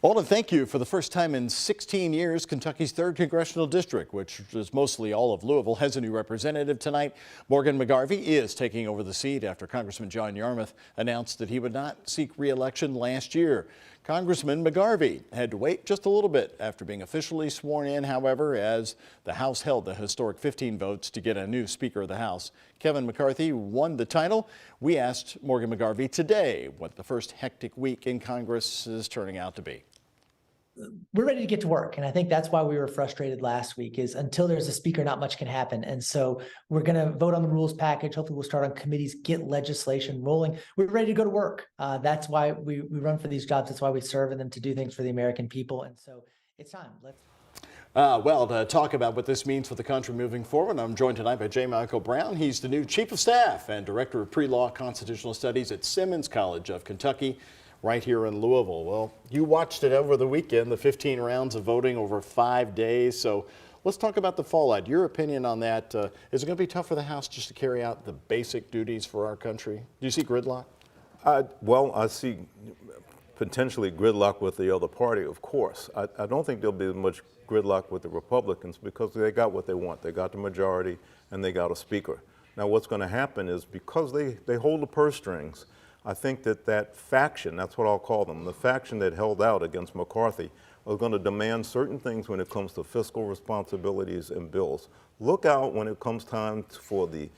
Alden, thank you. For the first time in 16 years, Kentucky's 3rd Congressional District, which is mostly all of Louisville, has a new representative tonight. Morgan McGarvey is taking over the seat after Congressman John Yarmouth announced that he would not seek re-election last year. Congressman McGarvey had to wait just a little bit after being officially sworn in, however, as the House held the historic 15 votes to get a new Speaker of the House. Kevin McCarthy won the title. We asked Morgan McGarvey today what the first hectic week in Congress is turning out to be. We're ready to get to work. And I think that's why we were frustrated last week, is until there's a speaker, not much can happen. And so we're going to vote on the rules package. Hopefully we'll start on committees, get legislation rolling. We're ready to go to work. That's why we run for these jobs. That's why we serve in them, to do things for the American people. And so it's time. Well, to talk about what this means for the country moving forward, I'm joined tonight by J. Michael Brown. He's the new Chief of Staff and Director of Pre-Law Constitutional Studies at Simmons College of Kentucky, right here in Louisville. Well, you watched it over the weekend, the 15 rounds of voting over 5 days. So let's talk about the fallout. Your opinion on that. Is it going to be tough for the House just to carry out the basic duties for our country? Do you see gridlock? Well, I see potentially gridlock with the other party, of course. I don't think there'll be much gridlock with the Republicans because they got what they want. They got the majority and they got a speaker. Now what's going to happen is, because they hold the purse strings, I think that faction, that's what I'll call them, the faction that held out against McCarthy, are going to demand certain things when it comes to fiscal responsibilities and bills. Look out when it comes time for the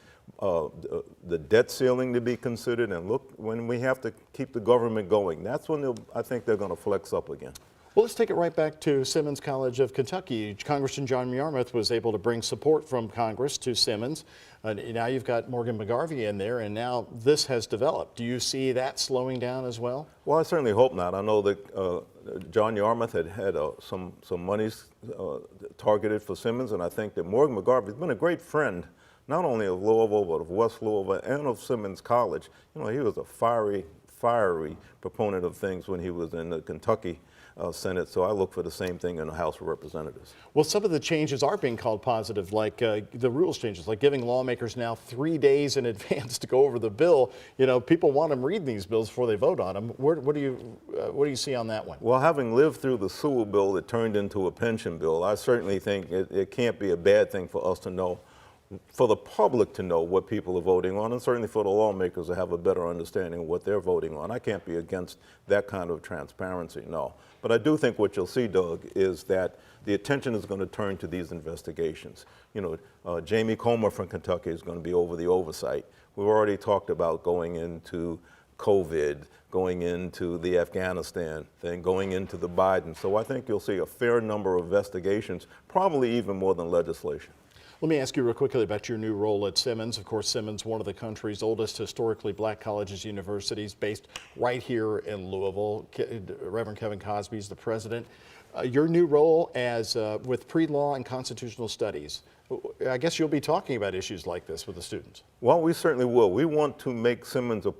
debt ceiling to be considered, and look when we have to keep the government going. That's when I think they're going to flex up again. Well, let's take it right back to Simmons College of Kentucky. Congressman John Yarmouth was able to bring support from Congress to Simmons. Now you've got Morgan McGarvey in there, and now this has developed. Do you see that slowing down as well? Well, I certainly hope not. I know that John Yarmouth had some monies targeted for Simmons, and I think that Morgan McGarvey has been a great friend, not only of Louisville, but of West Louisville and of Simmons College. You know, he was a fiery proponent of things when he was in the Kentucky Senate, so I look for the same thing in the House of Representatives. Well, some of the changes are being called positive, like the rules changes, like giving lawmakers now 3 days in advance to go over the bill. You know, people want them reading these bills before they vote on them. What do you see on that one? Well, having lived through the sewer bill that turned into a pension bill, I certainly think it can't be a bad thing for us to know, for the public to know what people are voting on, and certainly for the lawmakers to have a better understanding of what they're voting on. I can't be against that kind of transparency, no. But I do think what you'll see, Doug, is that the attention is going to turn to these investigations. You know, Jamie Comer from Kentucky is going to be over the oversight. We've already talked about going into COVID, going into the Afghanistan thing, going into the Biden. So I think you'll see a fair number of investigations, probably even more than legislation. Let me ask you real quickly about your new role at Simmons. Of course, Simmons, one of the country's oldest historically black colleges, universities, based right here in Louisville. Reverend Kevin Cosby is the president. Your new role as with pre-law and constitutional studies. I guess you'll be talking about issues like this with the students. Well, we certainly will. We want to make Simmons a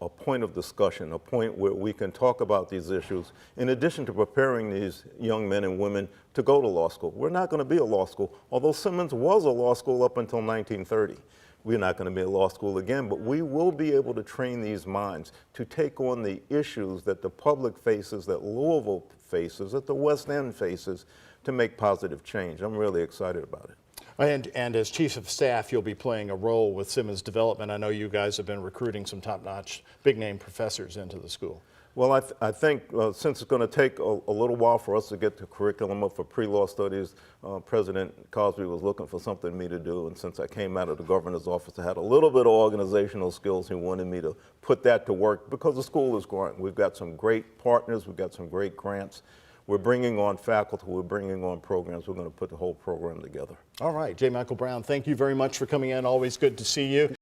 point of discussion, a point where we can talk about these issues, in addition to preparing these young men and women to go to law school. We're not going to be a law school, although Simmons was a law school up until 1930. We're not going to be a law school again, but we will be able to train these minds to take on the issues that the public faces, that Louisville faces, that the West End faces, to make positive change. I'm really excited about it. And as Chief of Staff, you'll be playing a role with Simmons Development. I know you guys have been recruiting some top-notch, big-name professors into the school. Well, I think since it's going to take a little while for us to get the curriculum up for pre-law studies, President Cosby was looking for something for me to do, and since I came out of the governor's office, I had a little bit of organizational skills. He wanted me to put that to work because the school is growing. We've got some great partners. We've got some great grants. We're bringing on faculty, we're bringing on programs. We're going to put the whole program together. All right, J. Michael Brown, thank you very much for coming in. Always good to see you.